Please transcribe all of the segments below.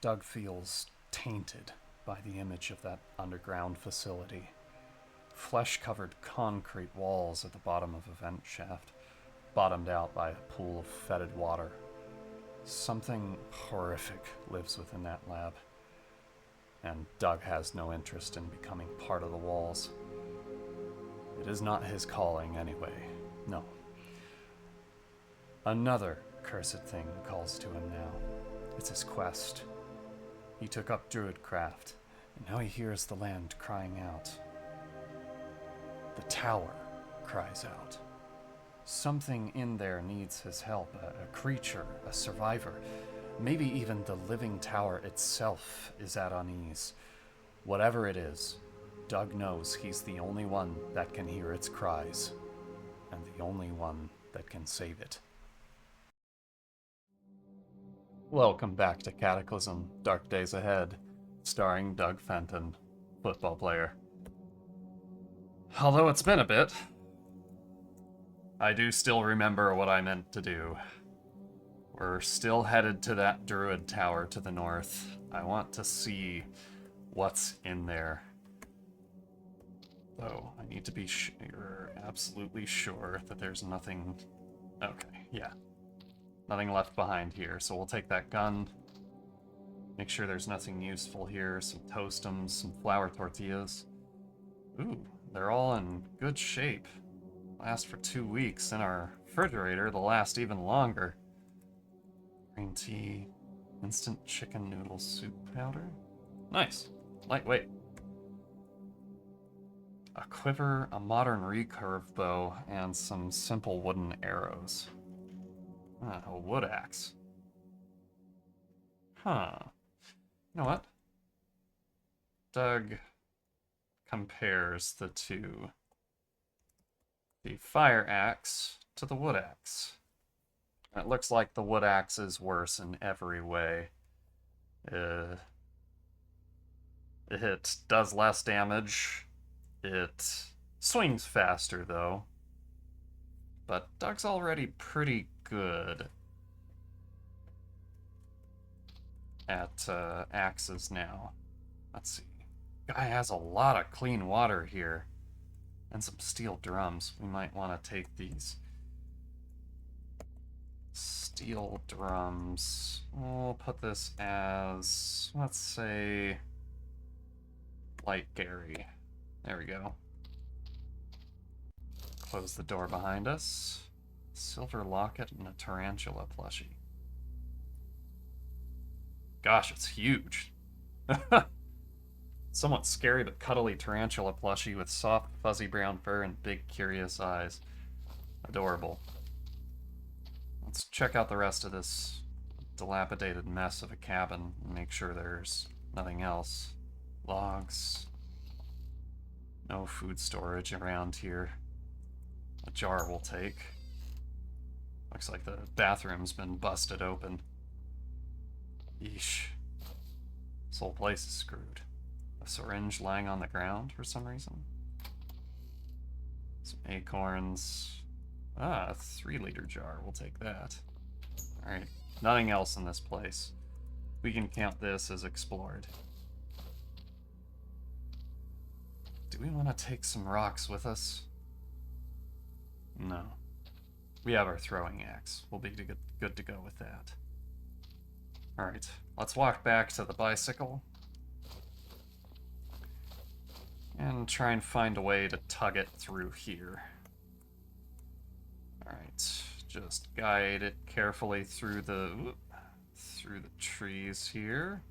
Doug feels tainted by the image of that underground facility. Flesh-covered concrete walls at the bottom of a vent shaft, bottomed out by a pool of fetid water. Something horrific lives within that lab, and Doug has no interest in becoming part of the walls. It is not his calling anyway, no. Another cursed thing calls to him now. It's his quest. He took up Druid craft, and now he hears the land crying out. The tower cries out. Something in there needs his help, a creature, a survivor. Maybe even the living tower itself is at unease. Whatever it is, Doug knows he's the only one that can hear its cries, and the only one that can save it. Welcome back to Cataclysm, Dark Days Ahead, starring Doug Fenton, football player. Although it's been a bit, I do still remember what I meant to do. We're still headed to that Druid tower to the north. I want to see what's in there. Though, I need to be absolutely sure that there's nothing... Okay, yeah. Nothing left behind here, so we'll take that gun. Make sure there's nothing useful here. Some toastums, some flour tortillas. Ooh, they're all in good shape. Last for 2 weeks. In our refrigerator, they'll last even longer. Green tea, instant chicken noodle soup powder. Nice. Lightweight. A quiver, a modern recurve bow, and some simple wooden arrows. A wood axe. Huh. You know what? Doug compares the two. The fire axe to the wood axe. It looks like the wood axe is worse in every way. It does less damage. It swings faster, though. But Doug's already pretty good at axes now. Let's see. Guy has a lot of clean water here. And some steel drums. We might want to take these. Steel drums. We'll put this as, let's say, light Gary. There we go. Close the door behind us. Silver locket and a tarantula plushie. Gosh, it's huge. Somewhat scary but cuddly tarantula plushie with soft, fuzzy brown fur and big, curious eyes. Adorable. Let's check out the rest of this dilapidated mess of a cabin and make sure there's nothing else. Logs. No food storage around here. A jar we'll take. Looks like the bathroom's been busted open. Yeesh. This whole place is screwed. A syringe lying on the ground for some reason. Some acorns. Ah, a 3-liter jar. We'll take that. Alright. Nothing else in this place. We can count this as explored. Do we want to take some rocks with us? No. We have our throwing axe. We'll be good to go with that. Alright, let's walk back to the bicycle. And try and find a way to tug it through here. Alright, just guide it carefully through the trees here.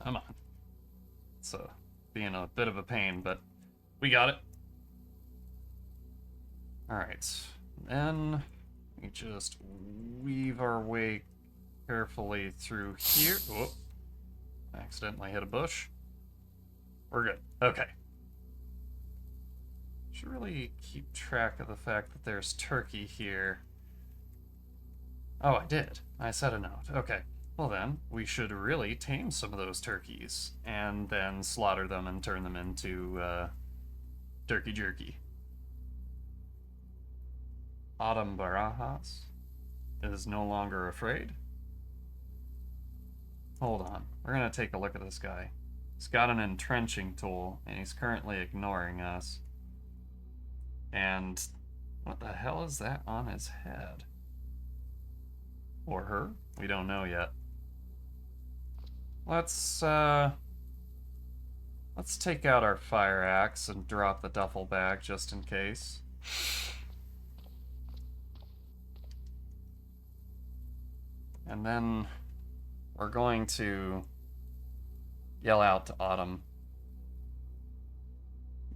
Come on. It's being a bit of a pain, but we got it. Alright, then we just weave our way carefully through here. Whoop. Accidentally hit a bush. We're good. Okay. Should really keep track of the fact that there's turkey here. Oh, I did. I set a note. Okay. Well then, we should really tame some of those turkeys, and then slaughter them and turn them into, turkey jerky. Autumn Barajas is no longer afraid. Hold on. We're gonna take a look at this guy. He's got an entrenching tool, and he's currently ignoring us. And what the hell is that on his head? Or her? We don't know yet. Let's take out our fire axe and drop the duffel bag just in case. And then we're going to yell out to Autumn.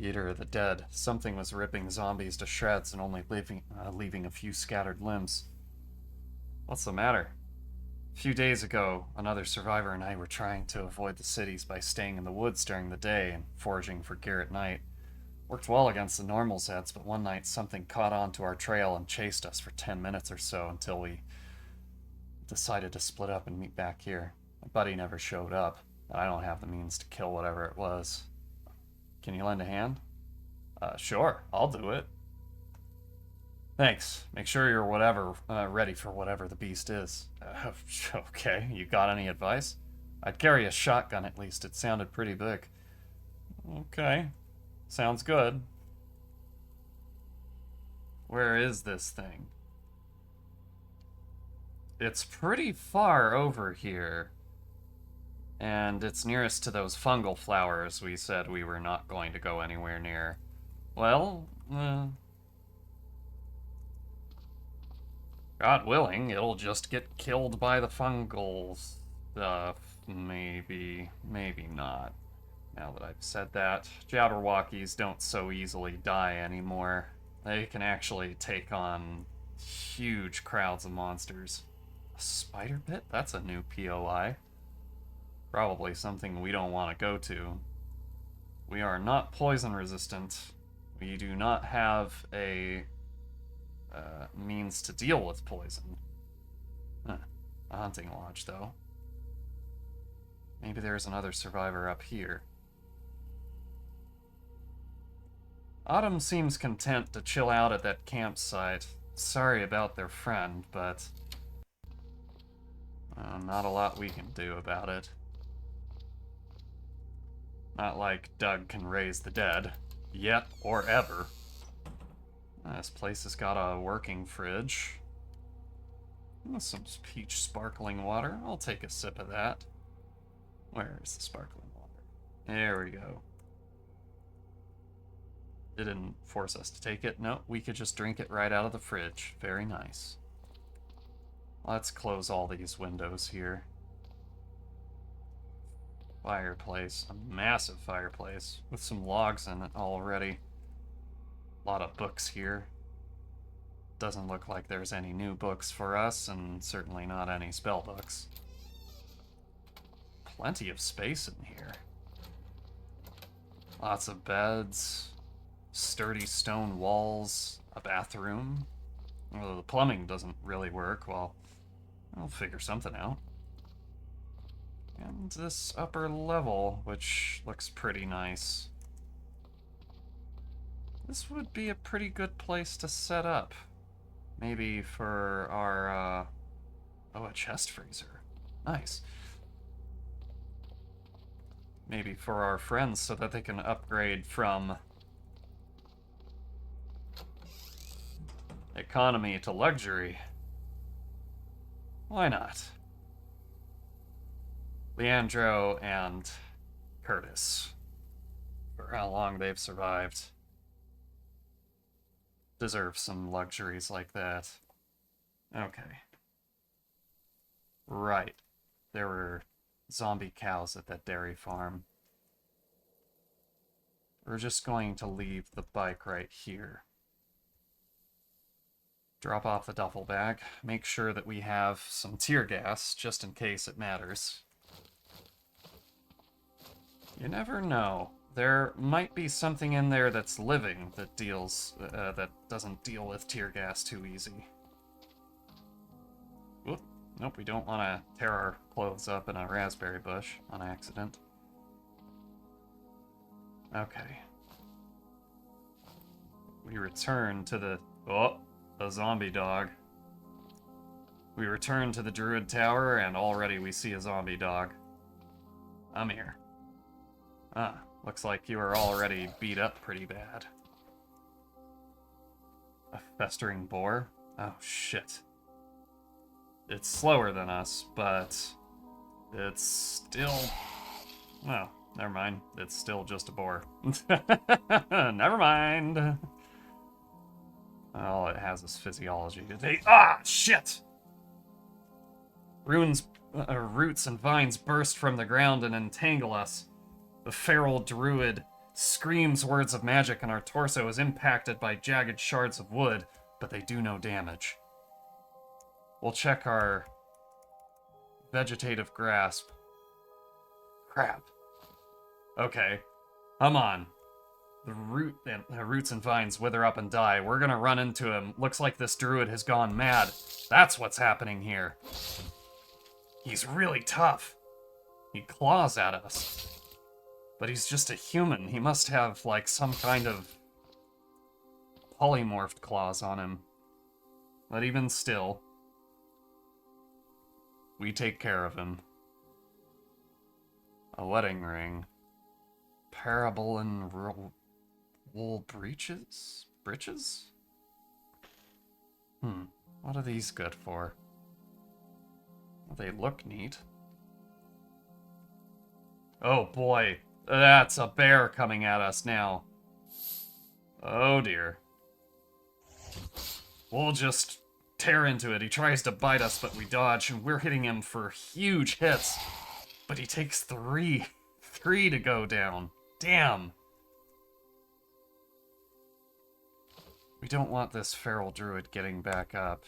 Eater of the dead. Something was ripping zombies to shreds and only leaving a few scattered limbs. What's the matter? A few days ago, another survivor and I were trying to avoid the cities by staying in the woods during the day and foraging for gear at night. Worked well against the normal Zeds, but one night something caught on to our trail and chased us for 10 minutes or so until we decided to split up and meet back here. My buddy never showed up, and I don't have the means to kill whatever it was. Can you lend a hand? Sure, I'll do it. Thanks. Make sure you're ready for whatever the beast is. Okay, you got any advice? I'd carry a shotgun at least. It sounded pretty big. Okay, sounds good. Where is this thing? It's pretty far over here. And it's nearest to those fungal flowers we said we were not going to go anywhere near. Well, God willing, it'll just get killed by the fungal stuff. Maybe not. Now that I've said that, Jabberwockies don't so easily die anymore. They can actually take on huge crowds of monsters. A spider pit? That's a new POI. Probably something we don't want to go to. We are not poison resistant. We do not have a means to deal with poison. A hunting lodge, though. Maybe there's another survivor up here. Autumn seems content to chill out at that campsite. Sorry about their friend, but not a lot we can do about it. Not like Doug can raise the dead. Yet or ever. This place has got a working fridge. Some peach sparkling water. I'll take a sip of that. Where is the sparkling water? There we go. It didn't force us to take it. No, we could just drink it right out of the fridge. Very nice. Let's close all these windows here. Fireplace. A massive fireplace with some logs in it already. A lot of books here. Doesn't look like there's any new books for us, and certainly not any spell books. Plenty of space in here. Lots of beds, sturdy stone walls, a bathroom. Although the plumbing doesn't really work, well, I'll figure something out. And this upper level, which looks pretty nice. This would be a pretty good place to set up. Maybe for our, oh, a chest freezer. Nice. Maybe for our friends so that they can upgrade from economy to luxury. Why not? Leandro and Curtis, for how long they've survived, deserve some luxuries like that. Okay. Right. There were zombie cows at that dairy farm. We're just going to leave the bike right here. Drop off the duffel bag. Make sure that we have some tear gas, just in case it matters. You never know. There might be something in there that's living that that doesn't deal with tear gas too easy. Oop. Nope, we don't want to tear our clothes up in a raspberry bush on accident. Okay. We return to the... Oh, a zombie dog. We return to the Druid Tower, and already we see a zombie dog. I'm here. Ah, looks like you are already beat up pretty bad. A festering boar? Oh, shit. It's slower than us, but it's still... Well, never mind. It's still just a boar. Never mind. All it has is physiology. Ah, shit! Roots and vines burst from the ground and entangle us. The feral druid screams words of magic, and our torso is impacted by jagged shards of wood, but they do no damage. We'll check our vegetative grasp. Crap. Okay. Come on. The roots and vines wither up and die. We're gonna run into him. Looks like this druid has gone mad. That's what's happening here. He's really tough. He claws at us. But he's just a human. He must have, like, some kind of polymorphed claws on him. But even still, we take care of him. A wedding ring. Parable and wool breeches? Breeches? What are these good for? Well, they look neat. Oh boy, that's a bear coming at us now. Oh dear. We'll just tear into it. He tries to bite us, but we dodge, and we're hitting him for huge hits. But he takes three to go down. Damn. We don't want this feral druid getting back up.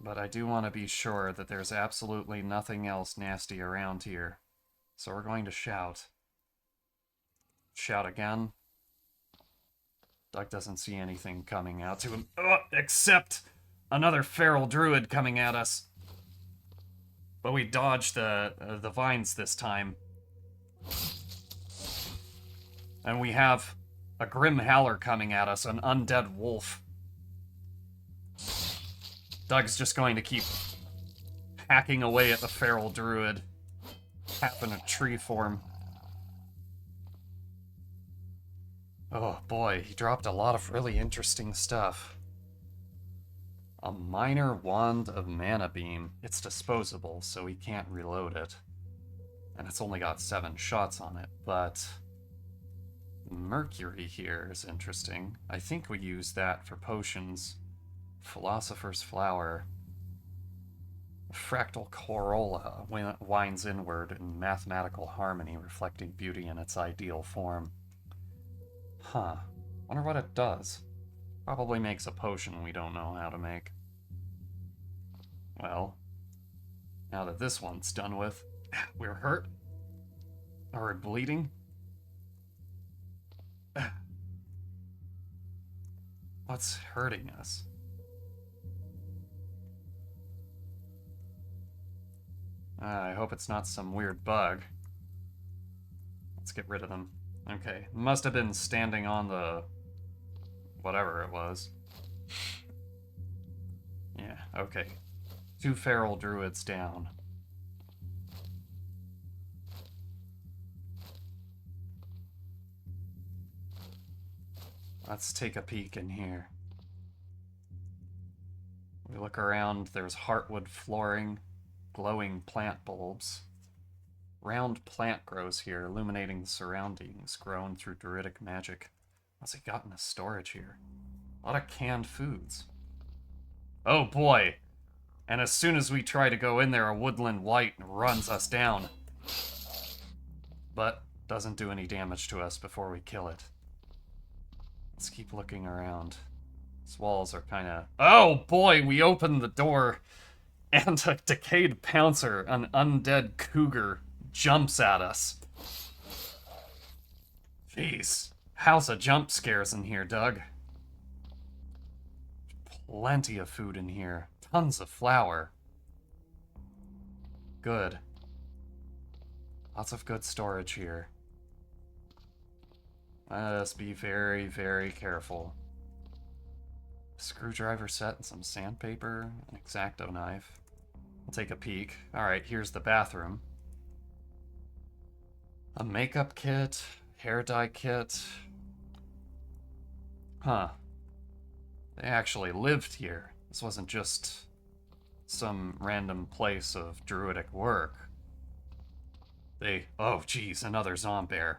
But I do want to be sure that there's absolutely nothing else nasty around here. So we're going to shout. Shout again. Doug doesn't see anything coming out to him. Except another feral druid coming at us. But we dodged the vines this time. And we have a grim howler coming at us, an undead wolf. Doug's just going to keep hacking away at the feral druid. Half in a tree form. Oh boy, he dropped a lot of really interesting stuff. A minor wand of mana beam. It's disposable, so we can't reload it. And it's only got 7 shots on it, but... Mercury here is interesting. I think we use that for potions. Philosopher's Flower. Fractal corolla winds inward in mathematical harmony, reflecting beauty in its ideal form. Huh. Wonder what it does. Probably makes a potion we don't know how to make. Well, now that this one's done with, we're hurt? Or we're bleeding? What's hurting us? I hope it's not some weird bug. Let's get rid of them. Okay, must have been standing on the... whatever it was. Yeah, okay. 2 feral druids down. Let's take a peek in here. We look around, there's heartwood flooring, glowing plant bulbs. Round plant grows here, illuminating the surroundings, grown through druidic magic. What's he got in his storage here? A lot of canned foods. Oh boy! And as soon as we try to go in there, a woodland wight runs us down. But doesn't do any damage to us before we kill it. Let's keep looking around. These walls are kind of... Oh boy, we opened the door and a decayed pouncer, an undead cougar, jumps at us. Jeez, house of jump scares in here, Doug. Plenty of food in here. Tons of flour. Good. Lots of good storage here. Let us be very, very careful. Screwdriver set and some sandpaper, an X-Acto knife. We'll take a peek. Alright, here's the bathroom. A makeup kit, hair dye kit. Huh. They actually lived here. This wasn't just some random place of druidic work. Oh geez, another zombear.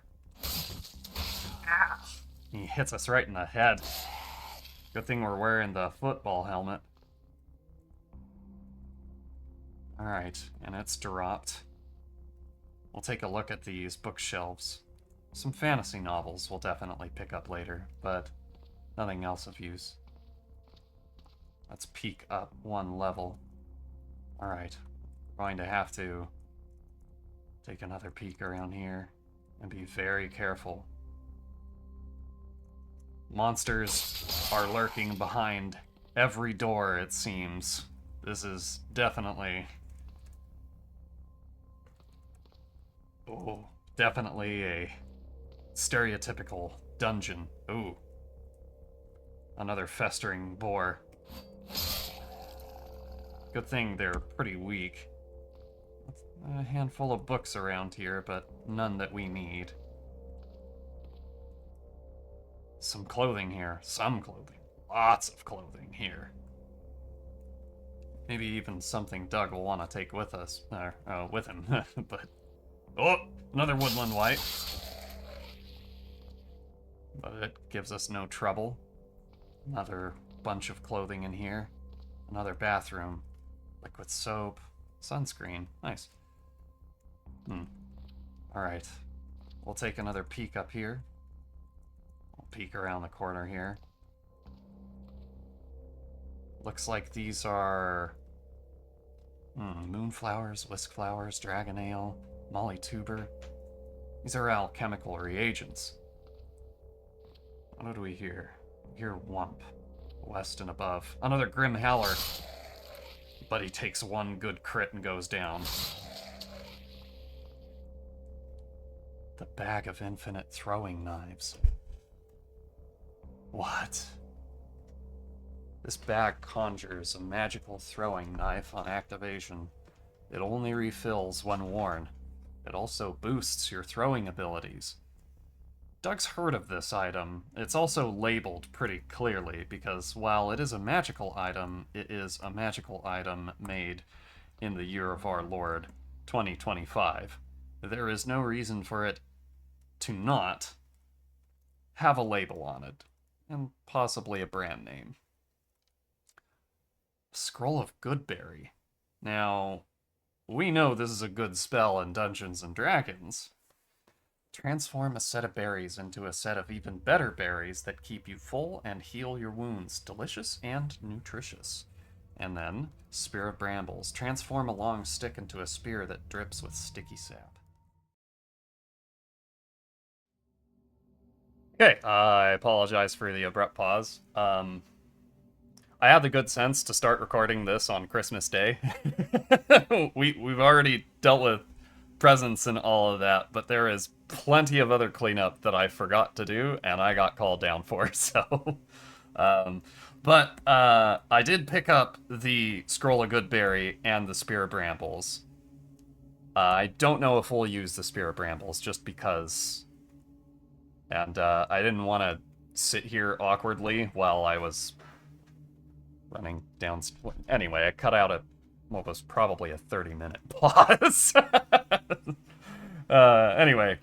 Ah! He hits us right in the head. Good thing we're wearing the football helmet. Alright, and it's dropped. We'll take a look at these bookshelves. Some fantasy novels we'll definitely pick up later, but nothing else of use. Let's peek up one level. Alright, we're going to have to take another peek around here and be very careful. Monsters are lurking behind every door, it seems. This is definitely... oh, definitely a stereotypical dungeon. Ooh. Another festering boar. Good thing they're pretty weak. A handful of books around here, but none that we need. Some clothing here. Some clothing. Lots of clothing here. Maybe even something Doug will want to take with us. With him. But... oh! Another woodland white. But it gives us no trouble. Another bunch of clothing in here. Another bathroom. Liquid soap. Sunscreen. Nice. Alright. We'll take another peek up here. We'll peek around the corner here. Looks like these are... moonflowers, whisk flowers, dragon ale, molly tuber. These are alchemical reagents. What do we hear? We hear wump. West and above. Another Grim Howler. But he takes one good crit and goes down. The bag of infinite throwing knives. What? This bag conjures a magical throwing knife on activation. It only refills when worn. It also boosts your throwing abilities. Doug's heard of this item. It's also labeled pretty clearly because while it is a magical item, it is a magical item made in the year of our Lord, 2025. There is no reason for it to not have a label on it, and possibly a brand name. Scroll of Goodberry. Now, we know this is a good spell in Dungeons and Dragons. Transform a set of berries into a set of even better berries that keep you full and heal your wounds. Delicious and nutritious. And then, Spear of Brambles. Transform a long stick into a spear that drips with sticky sap. Okay, I apologize for the abrupt pause. I had the good sense to start recording this on Christmas Day. We've already dealt with presents and all of that, but there is plenty of other cleanup that I forgot to do, and I got called down for, so... but I did pick up the Scroll of Goodberry and the Spear of Brambles. I don't know if we'll use the Spear of Brambles, just because... and I didn't want to sit here awkwardly while I was running down... anyway, I cut out what was probably a 30-minute pause. Anyway,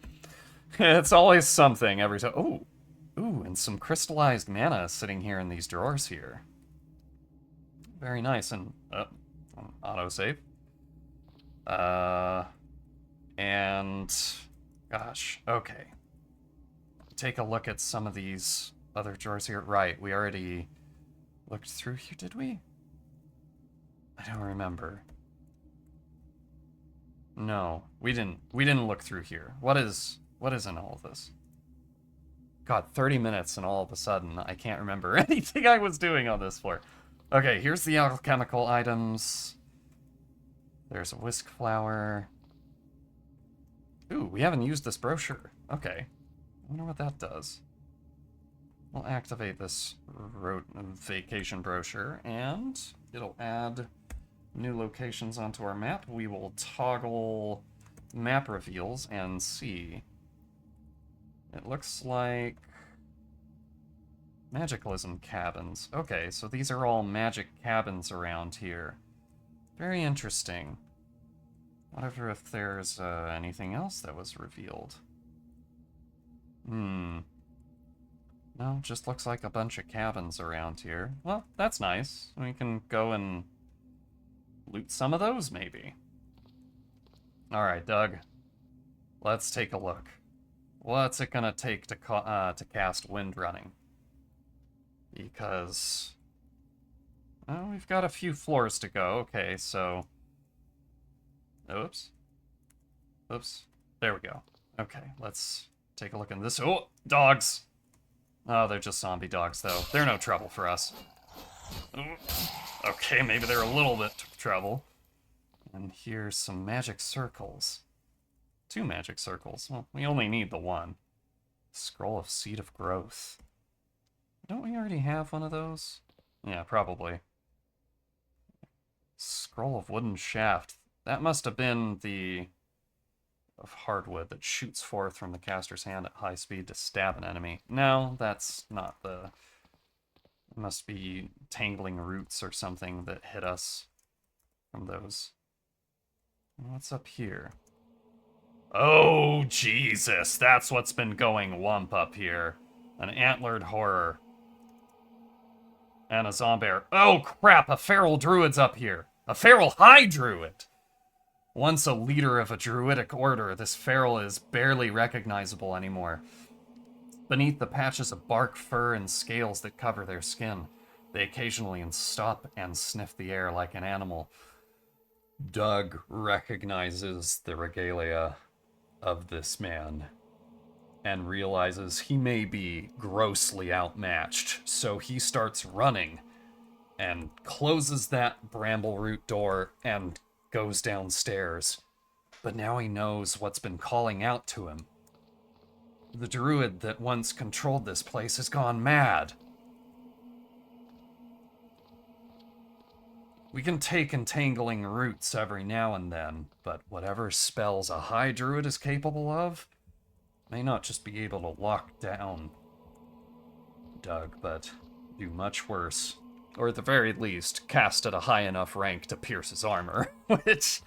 it's always something every time. Ooh, and some crystallized mana sitting here in these drawers here. Very nice, and autosave. And gosh, okay. Take a look at some of these other drawers here. Right, we already looked through here, did we? I don't remember. No, we didn't look through here. What is in all of this? God, 30 minutes and all of a sudden I can't remember anything I was doing on this floor. Okay, here's the alchemical items. There's a whisk flower. Ooh, we haven't used this brochure. Okay. I wonder what that does. We'll activate this vacation brochure, and it'll add new locations onto our map. We will toggle map reveals and see. It looks like Magicalism cabins. Okay, so these are all magic cabins around here. Very interesting. Wonder if there's anything else that was revealed. No, just looks like a bunch of cabins around here. Well, that's nice. We can go and loot some of those, maybe. Alright, Doug. Let's take a look. What's it gonna take to cast Wind Running? Because... well, we've got a few floors to go. Okay, so... oops. Oops. There we go. Okay, let's take a look in this... oh! Dogs! Oh, they're just zombie dogs, though. They're no trouble for us. Okay, maybe they're a little bit trouble. And here's some magic circles. 2 magic circles. Well, we only need the 1. Scroll of Seed of Growth. Don't we already have one of those? Yeah, probably. Scroll of Wooden Shaft. That must have been the... of hardwood that shoots forth from the caster's hand at high speed to stab an enemy. No, that's not the... it must be tangling roots or something that hit us from those. What's up here? Oh, Jesus! That's what's been going wump up here. An antlered horror. And a zombear. Oh, crap! A feral druid's up here! A feral high druid! Once a leader of a druidic order, this feral is barely recognizable anymore. Beneath the patches of bark, fur, and scales that cover their skin, they occasionally stop and sniff the air like an animal. Doug recognizes the regalia of this man and realizes he may be grossly outmatched, so he starts running and closes that brambleroot door and goes downstairs. But now he knows what's been calling out to him. The druid that once controlled this place has gone mad. We can take entangling roots every now and then, but whatever spells a high druid is capable of may not just be able to lock down Doug, but do much worse. Or at the very least, cast at a high enough rank to pierce his armor, which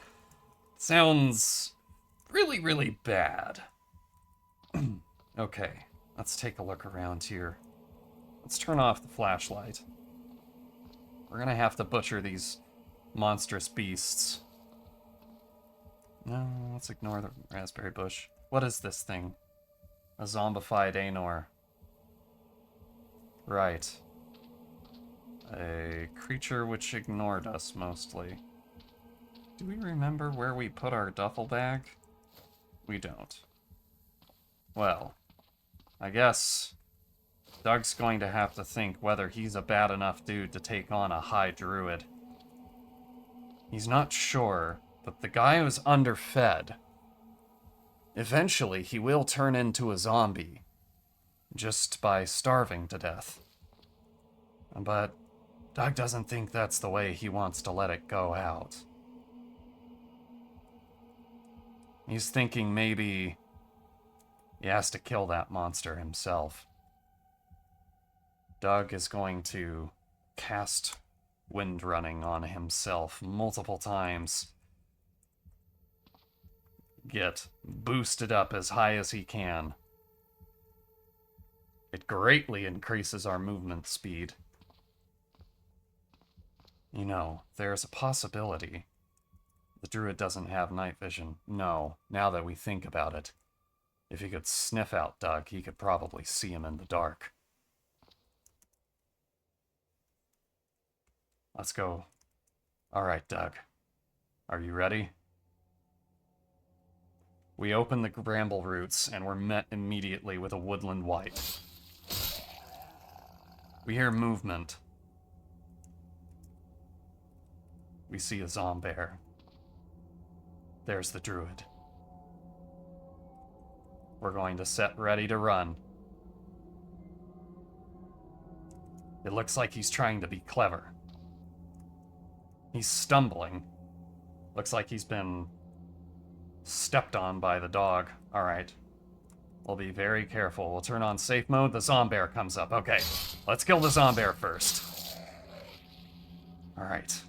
sounds really, really bad. Okay, let's take a look around here. Let's turn off the flashlight. We're gonna have to butcher these monstrous beasts. No, let's ignore the raspberry bush. What is this thing? A zombified Anor. Right. A creature which ignored us, mostly. Do we remember where we put our duffel bag? We don't. Well, I guess Doug's going to have to think whether he's a bad enough dude to take on a high druid. He's not sure, but the guy was underfed. Eventually, he will turn into a zombie, just by starving to death. But Doug doesn't think that's the way he wants to let it go out. He's thinking maybe he has to kill that monster himself. Doug is going to cast Wind Running on himself multiple times. Get boosted up as high as he can. It greatly increases our movement speed. You know, there's a possibility. The druid doesn't have night vision. No, now that we think about it. If he could sniff out Doug, he could probably see him in the dark. Let's go. Alright, Doug. Are you ready? We open the bramble roots, and we're met immediately with a woodland wight. We hear movement. We see a zombear. There's the druid. We're going to set ready to run. It looks like he's trying to be clever. He's stumbling. Looks like he's been stepped on by the dog. Alright. We'll be very careful. We'll turn on safe mode. The zombear comes up. Okay, let's kill the zombear first. Alright.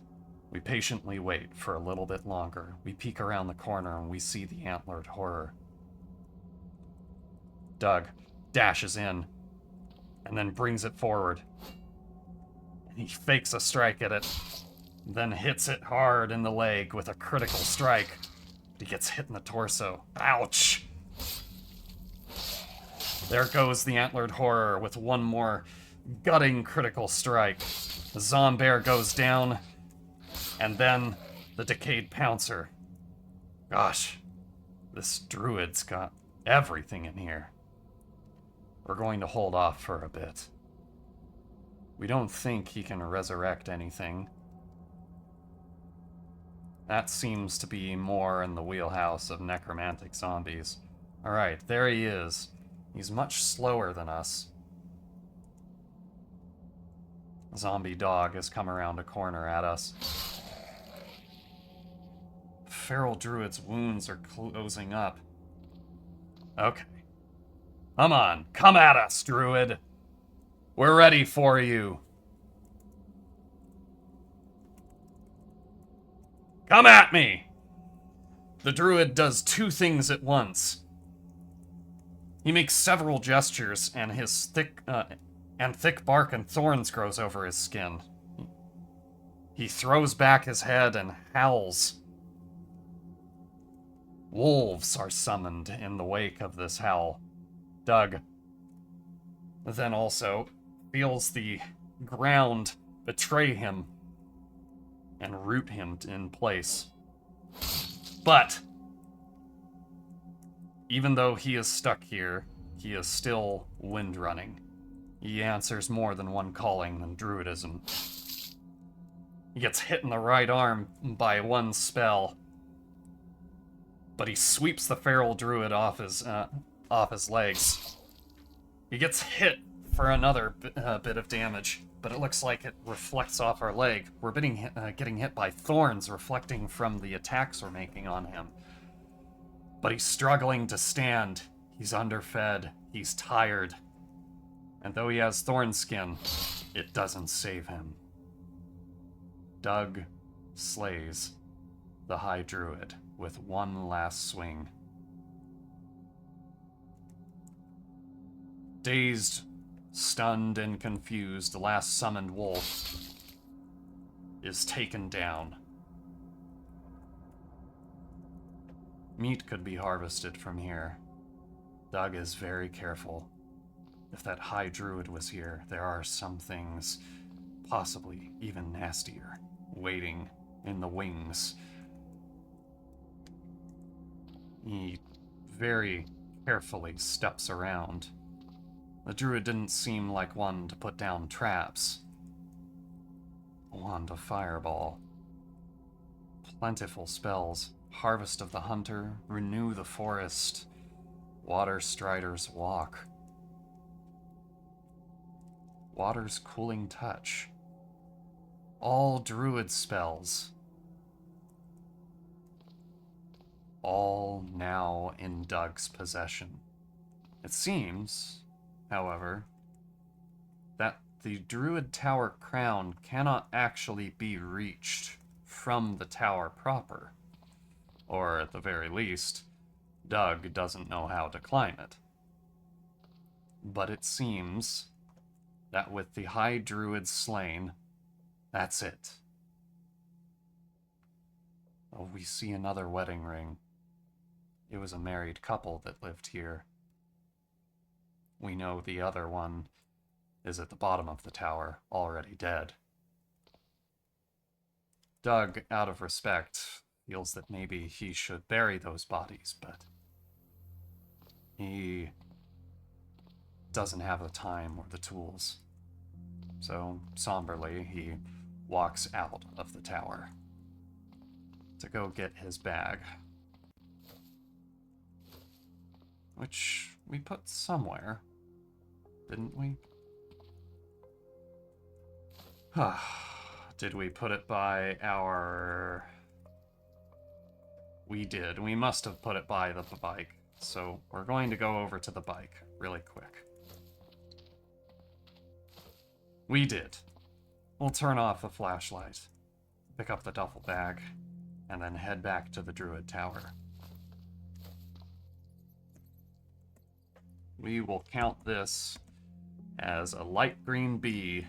We patiently wait for a little bit longer. We peek around the corner and we see the antlered horror. Doug dashes in and then brings it forward. And he fakes a strike at it, then hits it hard in the leg with a critical strike. He gets hit in the torso. Ouch! There goes the antlered horror with one more gutting critical strike. The zombear goes down, and then the decayed pouncer. Gosh, this druid's got everything in here. We're going to hold off for a bit. We don't think he can resurrect anything. That seems to be more in the wheelhouse of necromantic zombies. Alright, there he is. He's much slower than us. Zombie dog has come around a corner at us. Feral druid's wounds are closing up. Okay. Come on, come at us, druid. We're ready for you. Come at me! The druid does two things at once. He makes several gestures, and his thick bark and thorns grows over his skin. He throws back his head and howls. Wolves are summoned in the wake of this howl. Doug then also feels the ground betray him and root him in place. But even though he is stuck here, he is still windrunning. He answers more than one calling than druidism. He gets hit in the right arm by one spell, but he sweeps the feral druid off his legs. He gets hit for another bit of damage, but it looks like it reflects off our leg. We're getting hit by thorns reflecting from the attacks we're making on him. But he's struggling to stand. He's underfed. He's tired. And though he has thorn skin, it doesn't save him. Doug slays the High Druid with one last swing. Dazed, stunned, and confused, the last summoned wolf is taken down. Meat could be harvested from here. Doug is very careful. If that High Druid was here, there are some things, possibly even nastier, waiting in the wings. He very carefully steps around. The druid didn't seem like one to put down traps. Wand of Fireball. Plentiful spells. Harvest of the Hunter. Renew the Forest. Water Strider's Walk. Water's Cooling Touch. All druid spells. All now in Doug's possession. It seems, however, that the Druid Tower crown cannot actually be reached from the tower proper. Or, at the very least, Doug doesn't know how to climb it. But it seems that with the High Druid slain, that's it. Oh, we see another wedding ring. It was a married couple that lived here. We know the other one is at the bottom of the tower, already dead. Doug, out of respect, feels that maybe he should bury those bodies, but he doesn't have the time or the tools. So, somberly, he walks out of the tower to go get his bag, which we put somewhere, didn't we? Did we put it by our... We did. We must have put it by the bike. So we're going to go over to the bike really quick. We did. We'll turn off the flashlight, pick up the duffel bag, and then head back to the Druid Tower. We will count this as a light green B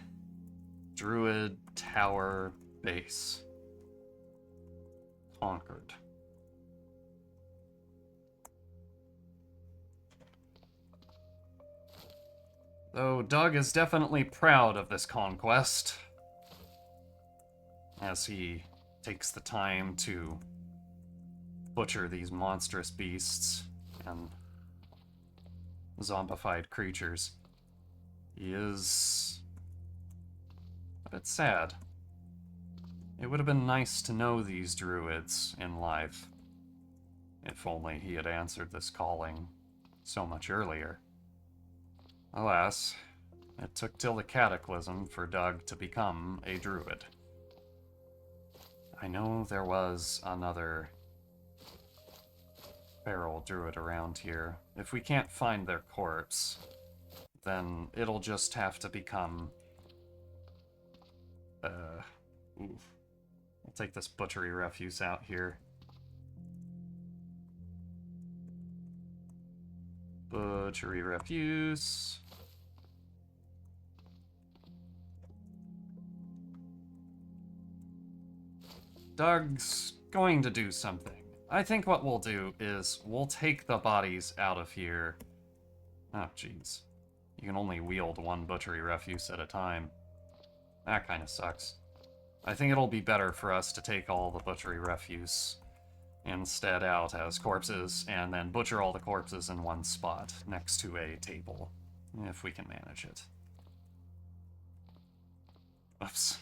Druid Tower base. Conquered. Though Doug is definitely proud of this conquest, as he takes the time to butcher these monstrous beasts and zombified creatures. He is a bit sad. It would have been nice to know these druids in life, if only he had answered this calling so much earlier. Alas, it took till the Cataclysm for Doug to become a druid. I know there was another feral druid around here. If we can't find their corpse, then it'll just have to become... We'll take this butchery refuse out here. Butchery refuse. Doug's going to do something. I think what we'll do is we'll take the bodies out of here. Oh, jeez. You can only wield one butchery refuse at a time. That kind of sucks. I think it'll be better for us to take all the butchery refuse instead out as corpses, and then butcher all the corpses in one spot next to a table, if we can manage it. Oops.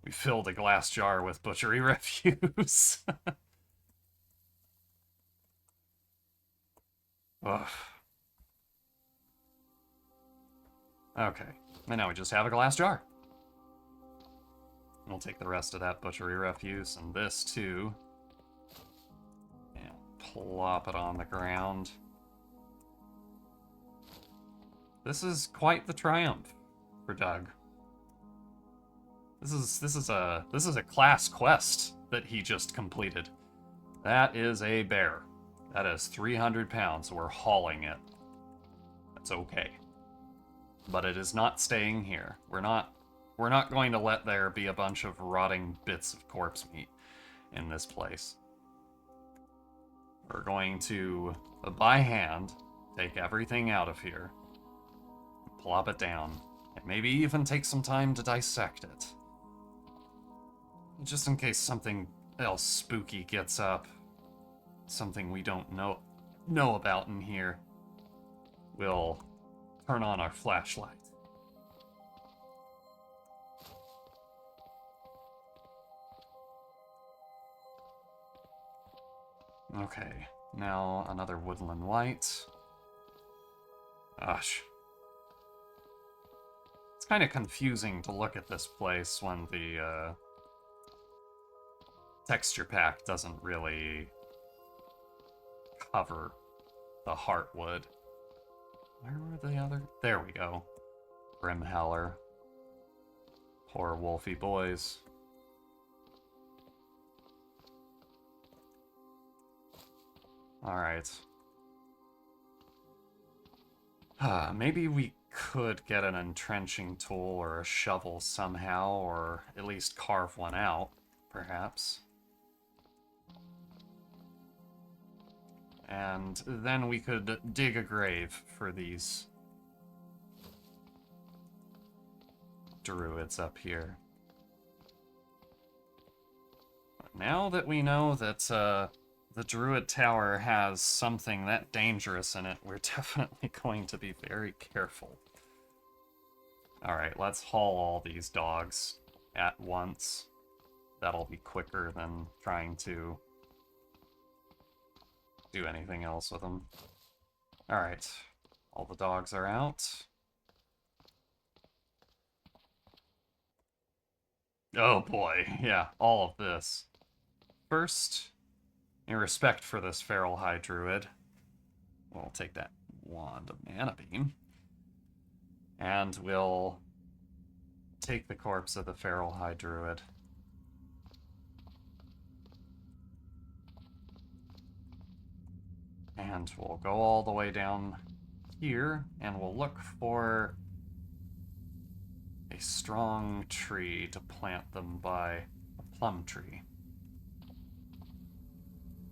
We filled a glass jar with butchery refuse. Ugh. Okay, and now we just have a glass jar. We'll take the rest of that butchery refuse and this too. And plop it on the ground. This is quite the triumph for Doug. This is a class quest that he just completed. That is a bear. That is 300 pounds. We're hauling it. That's okay. But it is not staying here. We're not going to let there be a bunch of rotting bits of corpse meat in this place. We're going to, by hand, take everything out of here, plop it down, and maybe even take some time to dissect it. Just in case something else spooky gets up. Something we don't know about in here. We'll turn on our flashlight. Okay, now another woodland light. Gosh. It's kind of confusing to look at this place when the texture pack doesn't really cover the heartwood. Where were the other? There we go. Brimhowler. Poor wolfy boys. Alright. Maybe we could get an entrenching tool or a shovel somehow, or at least carve one out, perhaps. And then we could dig a grave for these druids up here. But now that we know that the Druid Tower has something that dangerous in it, we're definitely going to be very careful. Alright, let's haul all these dogs at once. That'll be quicker than trying to do anything else with them. Alright, all the dogs are out. Oh boy, yeah, all of this. First, in respect for this feral high druid, we'll take that wand of mana beam, and we'll take the corpse of the feral high druid. And we'll go all the way down here, and we'll look for a strong tree to plant them by, a plum tree.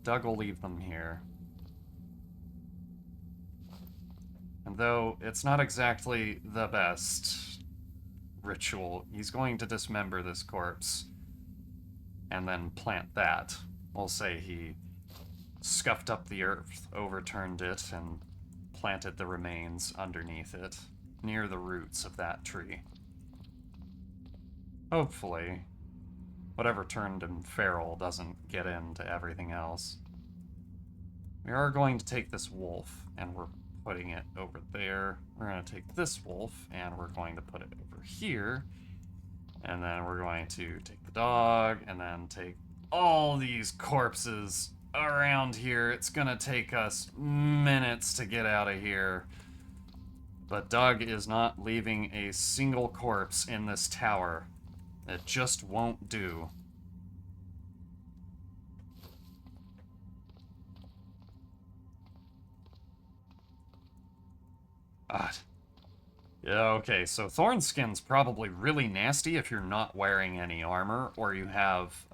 Doug will leave them here. And though it's not exactly the best ritual, he's going to dismember this corpse and then plant that. We'll say he scuffed up the earth, overturned it, and planted the remains underneath it, near the roots of that tree. Hopefully, whatever turned him feral doesn't get into everything else. We are going to take this wolf, and we're putting it over there. We're going to take this wolf, and we're going to put it over here. And then we're going to take the dog, and then take all these corpses around here. It's gonna take us minutes to get out of here. But Doug is not leaving a single corpse in this tower. It just won't do. God. Yeah, okay, so Thornskin's probably really nasty if you're not wearing any armor, or you have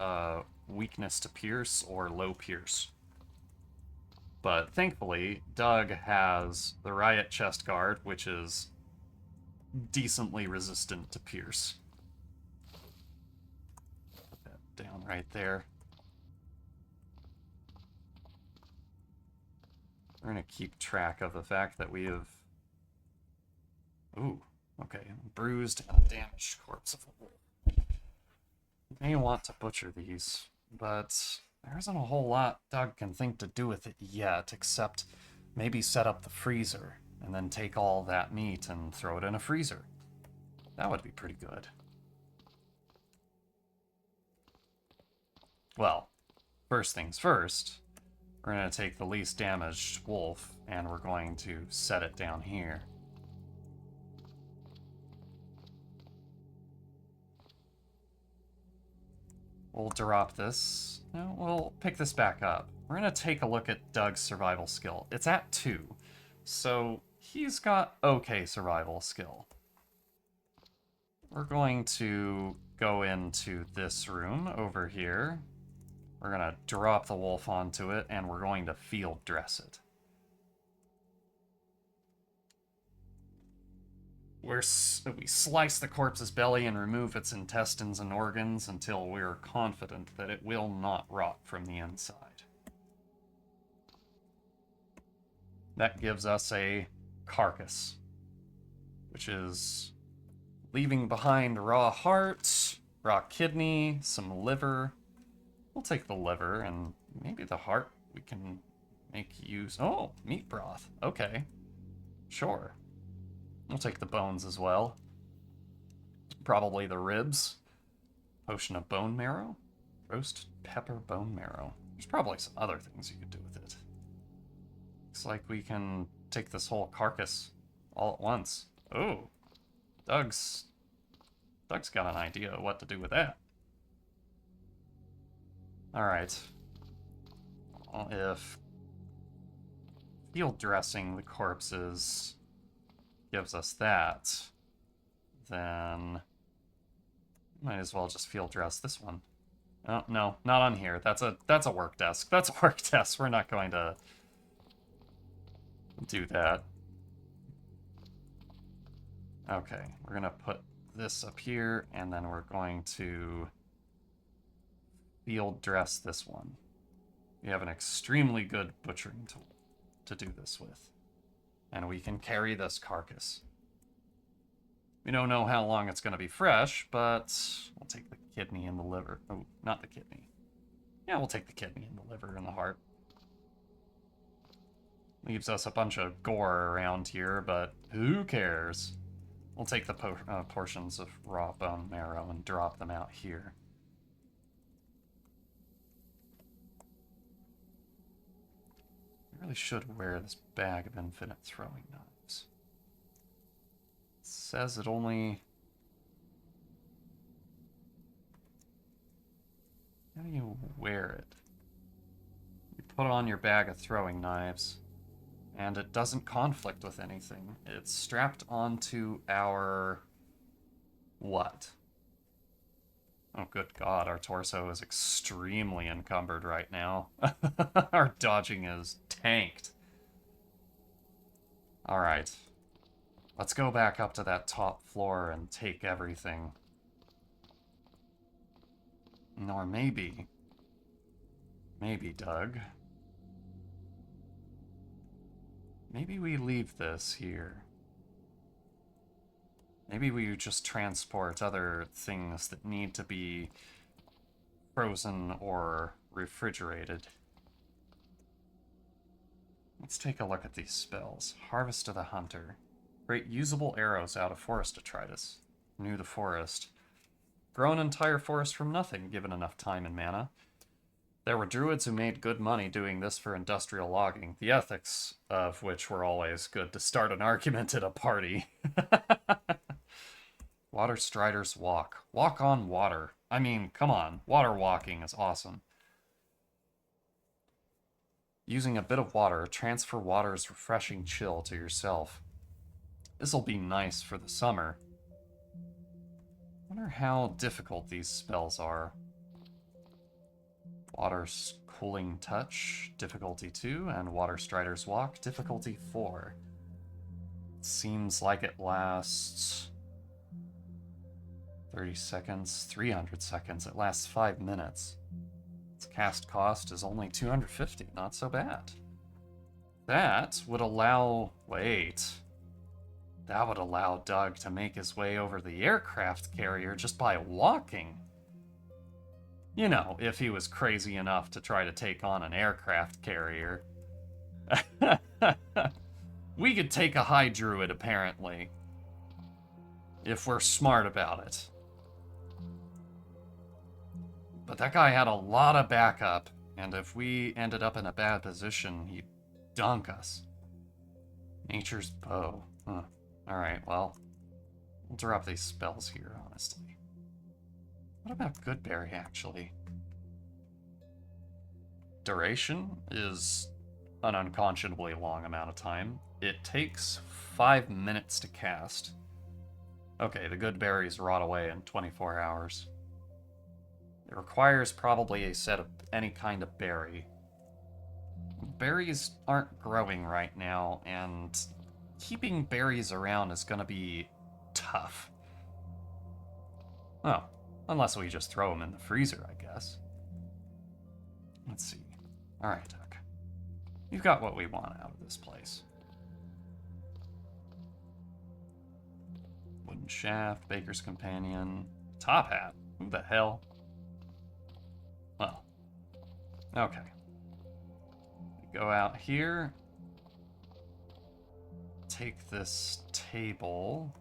weakness to pierce or low pierce. But thankfully, Doug has the Riot Chest Guard, which is decently resistant to pierce. Put that down right there. We're going to keep track of the fact that we have... Ooh, okay. Bruised and damaged corpse of a wolf. You may want to butcher these, but there isn't a whole lot Doug can think to do with it yet, except maybe set up the freezer, and then take all that meat and throw it in a freezer. That would be pretty good. Well, first things first, we're going to take the least damaged wolf, and we're going to set it down here. We'll drop this. No, we'll pick this back up. We're going to take a look at Doug's survival skill. It's at 2, so he's got okay survival skill. We're going to go into this room over here. We're going to drop the wolf onto it, and we're going to field dress it. We slice the corpse's belly and remove its intestines and organs until we're confident that it will not rot from the inside. That gives us a carcass, which is leaving behind raw heart, raw kidney, some liver. We'll take the liver, and maybe the heart we can make use... Oh, meat broth. Okay. Sure. We'll take the bones as well. Probably the ribs. Potion of bone marrow. Roast pepper bone marrow. There's probably some other things you could do with it. Looks like we can take this whole carcass all at once. Oh, Doug's got an idea of what to do with that. Alright. Well, if field dressing the corpses gives us that, then might as well just field dress this one. Oh, no, not on here. That's a work desk. That's a work desk. We're not going to do that. Okay, we're gonna put this up here, and then we're going to field dress this one. We have an extremely good butchering tool to do this with. And we can carry this carcass. We don't know how long it's going to be fresh, but we'll take the kidney and the liver. Oh, not the kidney. Yeah, we'll take the kidney and the liver and the heart. Leaves us a bunch of gore around here, but who cares? We'll take the portions of raw bone marrow and drop them out here. I really should wear this bag of infinite throwing knives. It says it only... How do you wear it? You put on your bag of throwing knives, and it doesn't conflict with anything. It's strapped onto our... what? Oh, good God, our torso is extremely encumbered right now. Our dodging is tanked. Alright. Let's go back up to that top floor and take everything. Or maybe, Doug, maybe we leave this here. Maybe we just transport other things that need to be frozen or refrigerated. Let's take a look at these spells. Harvest of the Hunter. Create usable arrows out of forest detritus. Renew the forest. Grow an entire forest from nothing, given enough time and mana. There were druids who made good money doing this for industrial logging, the ethics of which were always good to start an argument at a party. Water Strider's Walk. Walk on water. I mean, come on. Water walking is awesome. Using a bit of water, transfer water's refreshing chill to yourself. This'll be nice for the summer. Wonder how difficult these spells are. Water's Cooling Touch, difficulty 2, and Water Strider's Walk, difficulty 4. Seems like it lasts 30 seconds, 300 seconds. It lasts 5 minutes. Its cast cost is only 250, not so bad. That would allow... wait... That would allow Doug to make his way over the aircraft carrier just by walking. You know, if he was crazy enough to try to take on an aircraft carrier. We could take a high druid, apparently. If we're smart about it. But that guy had a lot of backup, and if we ended up in a bad position, he'd dunk us. Nature's Bow. Huh. Alright, well, we'll drop these spells here, honestly. What about Goodberry, actually? Duration is an unconscionably long amount of time. It takes 5 minutes to cast. Okay, the good berries rot away in 24 hours. It requires probably a set of any kind of berry. Berries aren't growing right now, and keeping berries around is going to be tough. Oh, unless we just throw them in the freezer, I guess. Let's see. Alright, Doug. You've got what we want out of this place. Wooden shaft, baker's companion, top hat. Who the hell? Well, okay. We go out here. Take this table.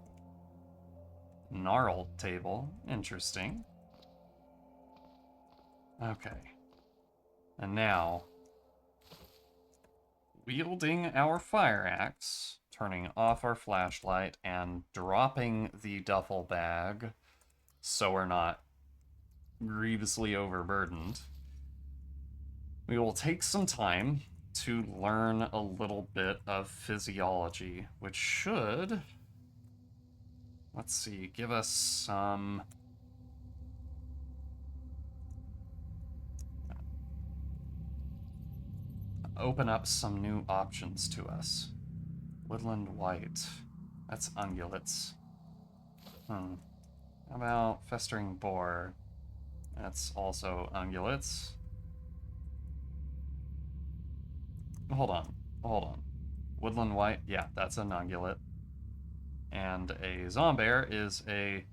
Gnarled table. Interesting. Okay. And now, wielding our fire axe, turning off our flashlight, and dropping the duffel bag so we're not grievously overburdened, we will take some time to learn a little bit of physiology, which should, let's see, give us some... open up some new options to us. Woodland White. That's ungulates. How about Festering Boar? That's also ungulates. Hold on. Woodland White, yeah, that's an ungulate. And a Zombear is a...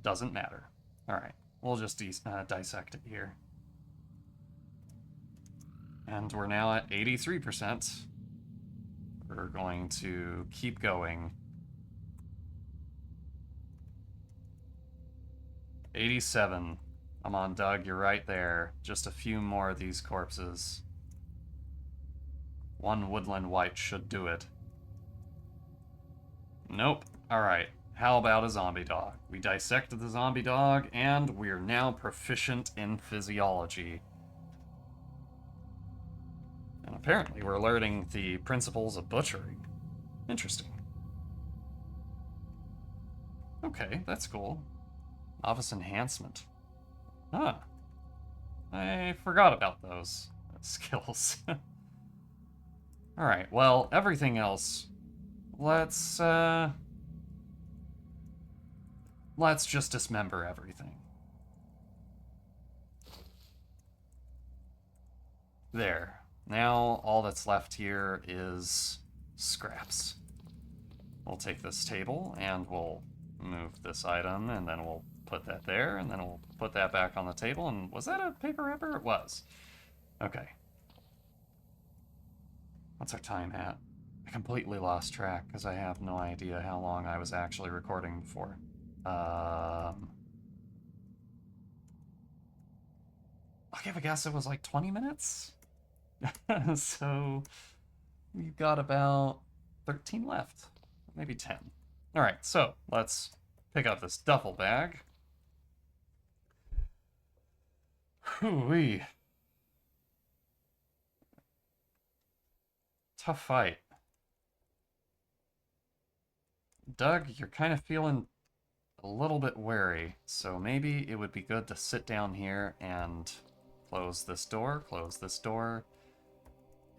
doesn't matter. Alright, we'll just dissect it here. And we're now at 83%. We're going to keep going. 87. Come on, Doug, you're right there. Just a few more of these corpses. One woodland white should do it. Nope. Alright. How about a zombie dog? We dissected the zombie dog, and we're now proficient in physiology. And apparently we're learning the principles of butchering. Interesting. Okay, that's cool. Novice enhancement. Huh. I forgot about those skills. Alright, well, everything else... Let's just dismember everything. There. Now all that's left here is scraps. We'll take this table and we'll move this item, and then we'll put that there, and then we'll put that back on the table. And was that a paper wrapper? It was. Okay. What's our time at? I completely lost track because I have no idea how long I was actually recording before. I'll give a guess it was like 20 minutes? So we've got about 13 left. Maybe 10. Alright, so let's pick up this duffel bag. Whew-wee. Tough fight. Doug, you're kind of feeling a little bit wary, so maybe it would be good to sit down here and close this door,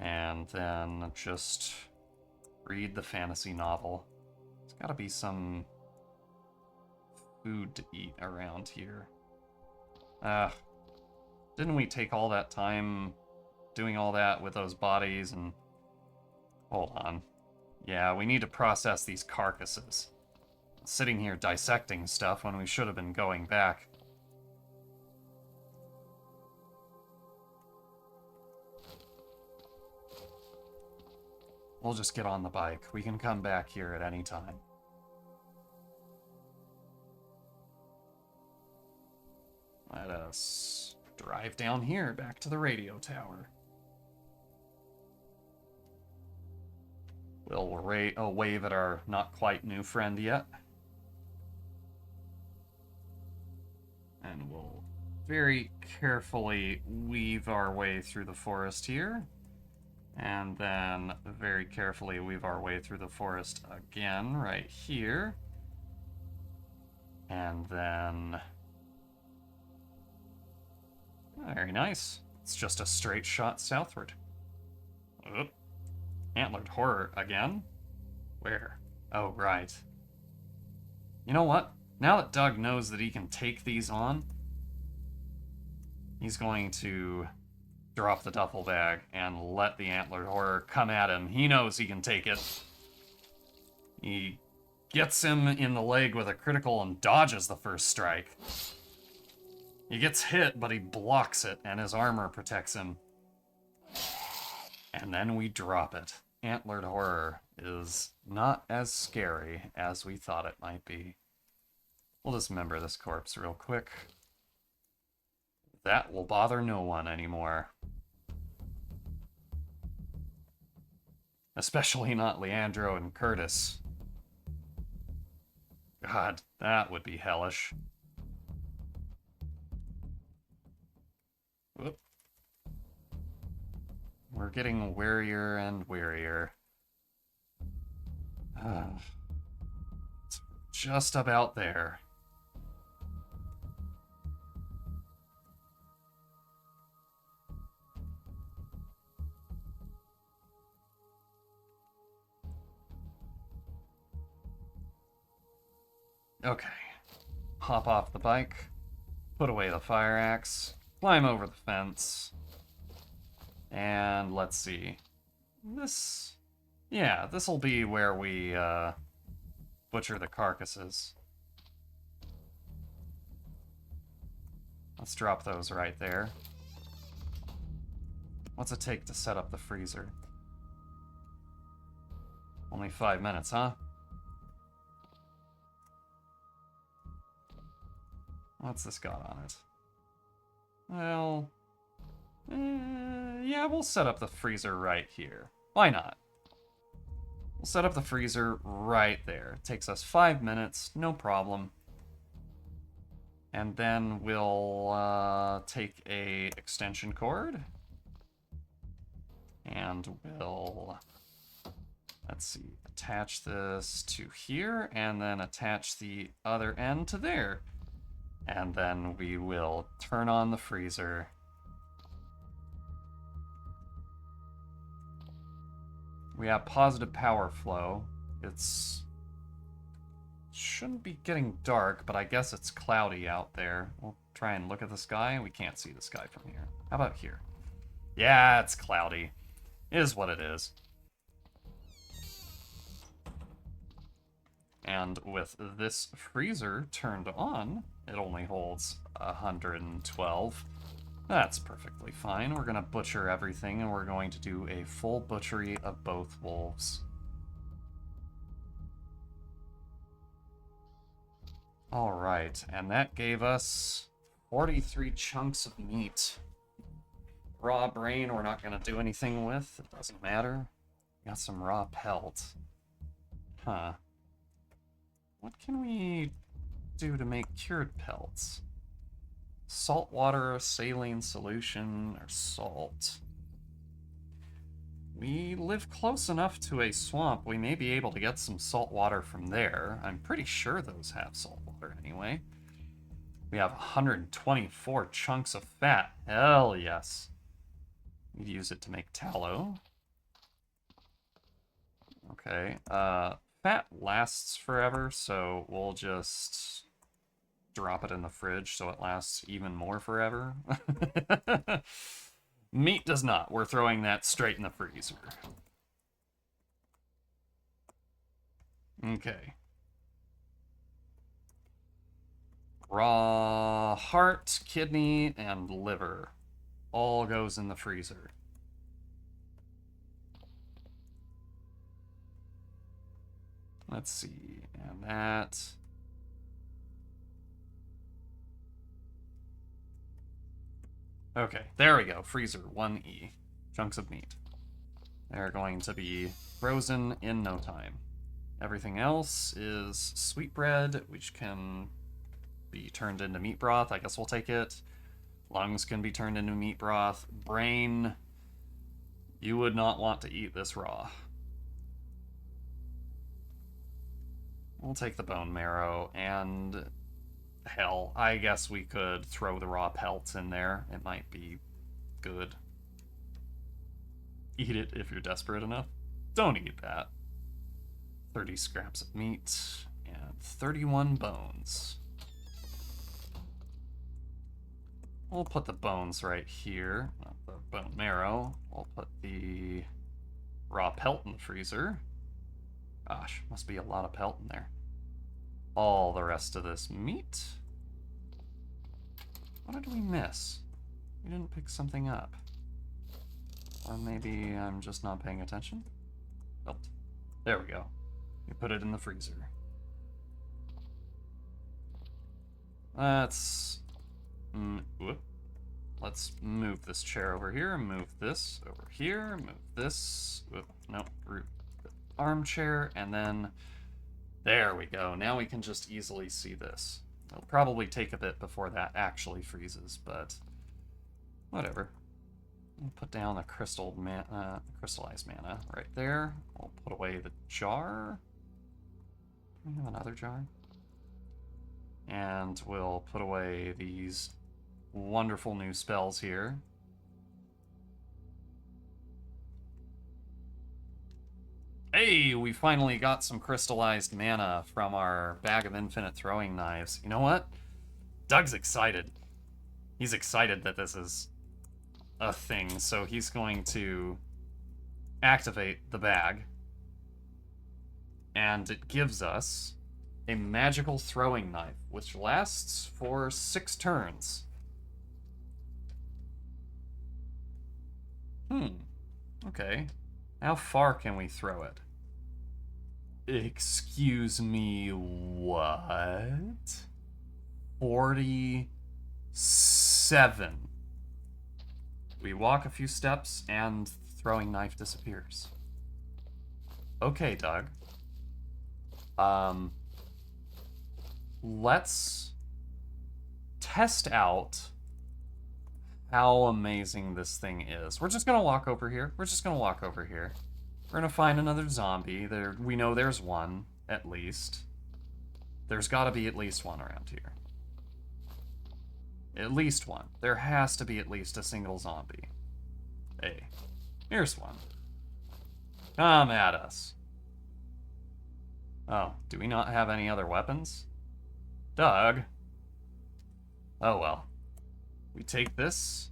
and then just read the fantasy novel. There's gotta be some food to eat around here. Didn't we take all that time doing all that with those bodies and... Hold on. Yeah, we need to process these carcasses. Sitting here dissecting stuff when we should have been going back. We'll just get on the bike. We can come back here at any time. Let us drive down here back to the radio tower. We'll wave at our not quite new friend yet. And we'll very carefully weave our way through the forest here. And then very carefully weave our way through the forest again right here. And then... Very nice. It's just a straight shot southward. Oop. Antlered horror again? Where? Oh, right. You know what? Now that Doug knows that he can take these on, he's going to drop the duffel bag and let the antlered horror come at him. He knows he can take it. He gets him in the leg with a critical and dodges the first strike. He gets hit, but he blocks it, and his armor protects him. And then we drop it. Antlered horror is not as scary as we thought it might be. We'll dismember this corpse real quick. That will bother no one anymore. Especially not Leandro and Curtis. God, that would be hellish. Whoop. We're getting wearier and wearier. It's just about there. Okay. Hop off the bike, put away the fire axe, climb over the fence, and let's see. Yeah, this'll be where we butcher the carcasses. Let's drop those right there. What's it take to set up the freezer? Only 5 minutes, huh? What's this got on it? Well, yeah, we'll set up the freezer right here. Why not? We'll set up the freezer right there. It takes us 5 minutes, no problem. And then we'll take a extension cord. And we'll, let's see, attach this to here, and then attach the other end to there. And then we will turn on the freezer. We have positive power flow. It's shouldn't be getting dark, but I guess it's cloudy out there. We'll try and look at the sky. We can't see the sky from here. How about here? Yeah, it's cloudy. It is what it is. And with this freezer turned on, it only holds 112. That's perfectly fine. We're gonna butcher everything, and we're going to do a full butchery of both wolves. Alright, and that gave us 43 chunks of meat. Raw brain we're not gonna do anything with. It doesn't matter. Got some raw pelt. Huh. What can we do to make cured pelts? Salt water, saline solution, or salt. We live close enough to a swamp, we may be able to get some salt water from there. I'm pretty sure those have salt water anyway. We have 124 chunks of fat. Hell yes. We'd use it to make tallow. Okay, fat lasts forever, so we'll just drop it in the fridge so it lasts even more forever. Meat does not. We're throwing that straight in the freezer. Okay. Raw heart, kidney, and liver all goes in the freezer. Let's see, and that... Okay, there we go, freezer, 1E. Chunks of meat. They're going to be frozen in no time. Everything else is sweetbread, which can be turned into meat broth. I guess we'll take it. Lungs can be turned into meat broth. Brain, you would not want to eat this raw. We'll take the bone marrow, and hell, I guess we could throw the raw pelts in there. It might be good. Eat it if you're desperate enough. Don't eat that. 30 scraps of meat and 31 bones. We'll put the bones right here, not the bone marrow. We'll put the raw pelt in the freezer. Gosh, must be a lot of pelt in there. All the rest of this meat. What did we miss? We didn't pick something up. Or maybe I'm just not paying attention? Oh, there we go. We put it in the freezer. Let's move this chair over here, move this over here, move this, nope, armchair, and then there we go. Now we can just easily see this. It'll probably take a bit before that actually freezes, but whatever. We'll put down the crystallized mana right there. We'll put away the jar. Do we have another jar? And we'll put away these wonderful new spells here. Hey, we finally got some crystallized mana from our bag of infinite throwing knives. You know what? Doug's excited. He's excited that this is a thing, so he's going to activate the bag. And it gives us a magical throwing knife, which lasts for 6 turns. Okay. How far can we throw it? Excuse me, what? 47. We walk a few steps and throwing knife disappears. Okay, Doug. Let's test out how amazing this thing is. We're just gonna walk over here. We're gonna find another zombie. We know there's one, at least. There's gotta be at least one around here. At least one. There has to be at least a single zombie. Hey, here's one. Come at us. Oh, do we not have any other weapons? Doug? Oh well. We take this,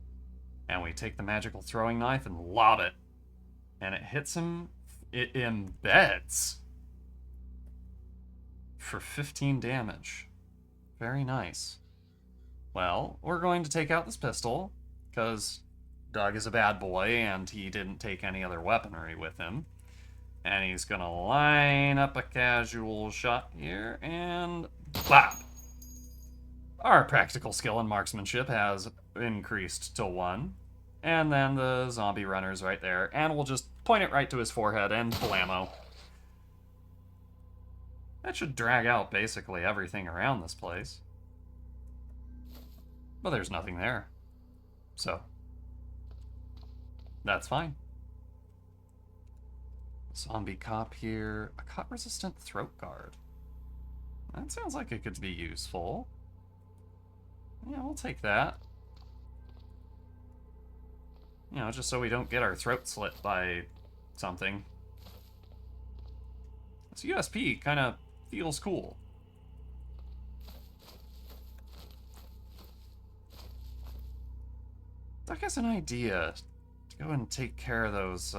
and we take the magical throwing knife and lob it. And it hits him, it embeds. For 15 damage. Very nice. Well, we're going to take out this pistol, because Doug is a bad boy, and he didn't take any other weaponry with him. And he's gonna line up a casual shot here, and bop! Our practical skill in marksmanship has increased to 1. And then the zombie runner's right there, and we'll just point it right to his forehead and blammo. That should drag out basically everything around this place. But there's nothing there. So, that's fine. Zombie cop here. A cut-resistant throat guard. That sounds like it could be useful. Yeah, we'll take that. You know, just so we don't get our throat slit by something. This USP kind of feels cool. Doug has an idea to go and take care of those,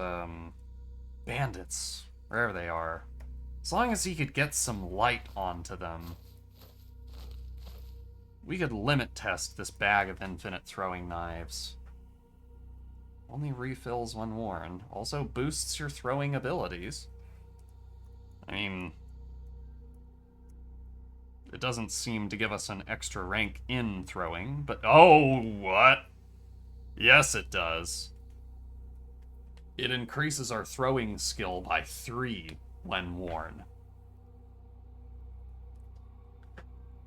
bandits, wherever they are. As long as he could get some light onto them, we could limit test this bag of infinite throwing knives. Only refills when worn. Also boosts your throwing abilities. I mean, it doesn't seem to give us an extra rank in throwing, but oh, what? Yes, it does. It increases our throwing skill by 3 when worn.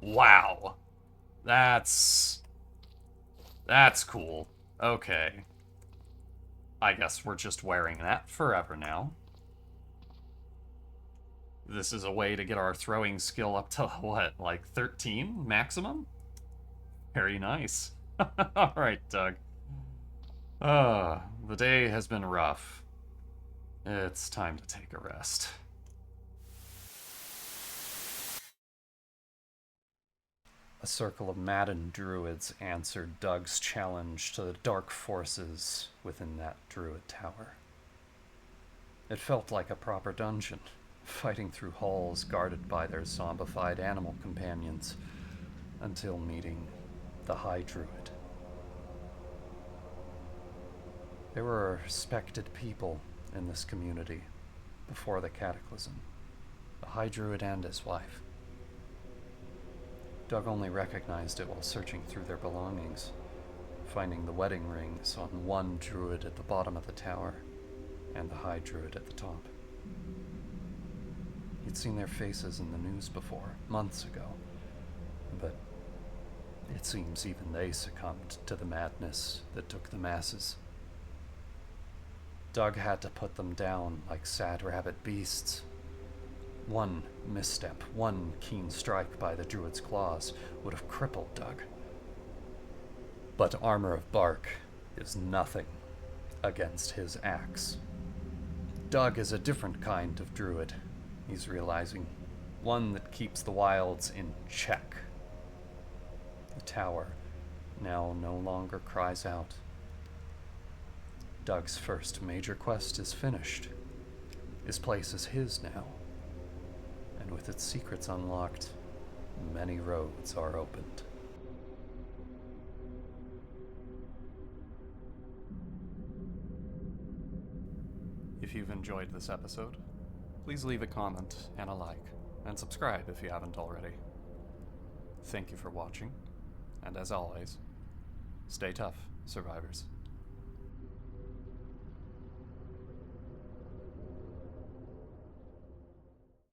Wow. That's cool. Okay. I guess we're just wearing that forever now. This is a way to get our throwing skill up to, what, like 13 maximum? Very nice. Alright, Doug. The day has been rough. It's time to take a rest. A circle of maddened druids answered Doug's challenge to the dark forces within that druid tower. It felt like a proper dungeon, fighting through halls guarded by their zombified animal companions, until meeting the High Druid. There were respected people in this community before the Cataclysm, the High Druid and his wife. Doug only recognized it while searching through their belongings, finding the wedding rings on one druid at the bottom of the tower and the High Druid at the top. He'd seen their faces in the news before, months ago, but it seems even they succumbed to the madness that took the masses. Doug had to put them down like sad rabbit beasts. One misstep, one keen strike by the druid's claws would have crippled Doug. But armor of bark is nothing against his axe. Doug is a different kind of druid, he's realizing. One that keeps the wilds in check. The tower now no longer cries out. Doug's first major quest is finished. His place is his now. And with its secrets unlocked, many roads are opened. If you've enjoyed this episode, please leave a comment and a like, and subscribe if you haven't already. Thank you for watching, and as always, stay tough, survivors.